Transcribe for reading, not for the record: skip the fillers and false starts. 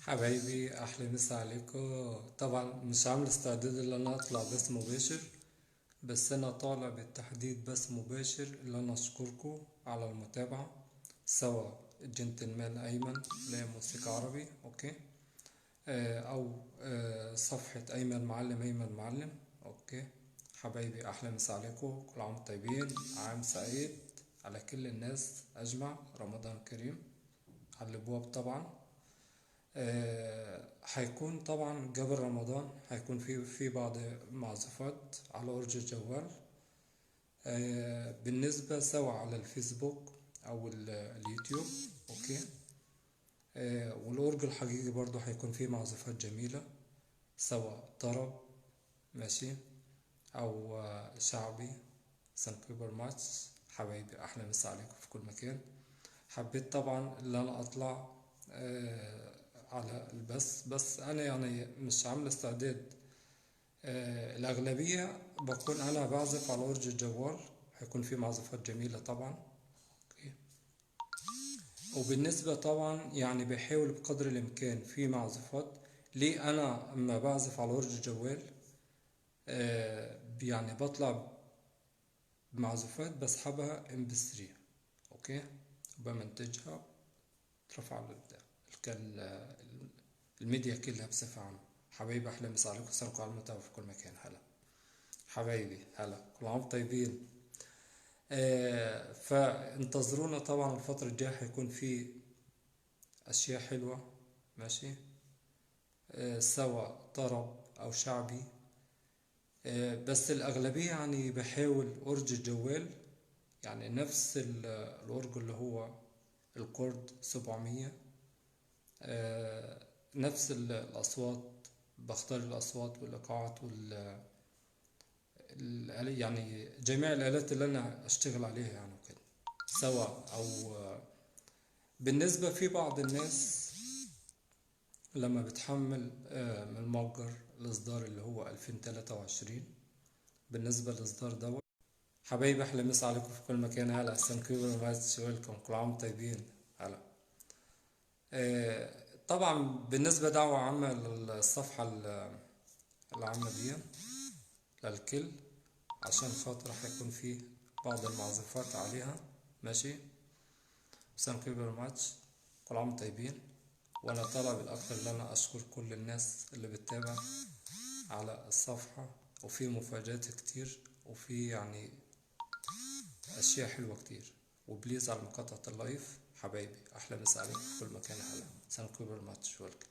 حبايبي احلى مسا عليكم. طبعا مش عامل استعداد ان انا اطلع بث مباشر، بس انا طالع بالتحديد بث مباشر اللي انا اشكركم على المتابعة، سواء الجنتلمان ايمن اللي هي موسيقى عربي اوكي، او صفحة ايمن معلم ايمن معلم اوكي. حبايبي احلى مسا عليكم، كل عام طيبين، عام سعيد على كل الناس اجمع، رمضان كريم على الابواب طبعا. هيكون طبعا قبل رمضان هيكون في بعض معزوفات على أورج الجوال، بالنسبة سواء على الفيسبوك أو اليوتيوب أوكي. والأورج الحقيقي برضو هيكون فيه معزوفات جميلة، سواء طرب ماشي أو شعبي. ثانك يو فيري ماتش حبايبي، أحلى مسا عليكم في كل مكان. حبيت طبعا ان انا اطلع على البث، بس انا يعني مش عامل استعداد. الاغلبية بكون انا بعزف على اورج الجوال، هيكون في معزوفات جميلة طبعا اوكي. وبالنسبة طبعا يعني بحاول بقدر الامكان في معزوفات ليه انا اما بعزف على اورج الجوال، يعني بطلع بمعزوفات بسحبها ام بي 3 اوكي، وبمنتجها ترفع الميديا كلها بصفة عامة. حبايبي أحلى مسا عليكم، سلامكم على المتابعة في كل مكان. هلا حبايبي، هلا كل عام طيبين. فانتظرونا طبعا الفترة الجاية هيكون في أشياء حلوة ماشي، سواء طرب أو شعبي. بس الأغلبية يعني بحاول أورج الجوال، يعني نفس الأورج اللي هو الكورد 700، نفس الأصوات، بختار الأصوات والإيقاعات يعني جميع الآلات اللي أنا أشتغل عليها يعني وكده، سواء أو بالنسبة في بعض الناس لما بتحمل من المتجر الإصدار اللي هو 2023، بالنسبة للإصدار دوت. حبايبي أحلى مسا عليكم في كل مكان. هلا سانكيو فايس ويلكم، كل عام طيبين. هلا طبعا بالنسبة دعوة عامة للصفحة العامة دي للكل، عشان خاطر هيكون فيه بعض المعزوفات عليها ماشي. ثانك يو فيري ماتش، كل عام طيبين. وانا طالع بالاكتر ان انا اشكر كل الناس اللي بتتابع على الصفحة، وفي مفاجآت كتير، وفي يعني اشياء حلوة كتير. وبليز على مقاطعة اللايف حبايبي، احلى مسا عليكم في كل مكان. هلا ثانك يو فيري ماتش، ويلكم.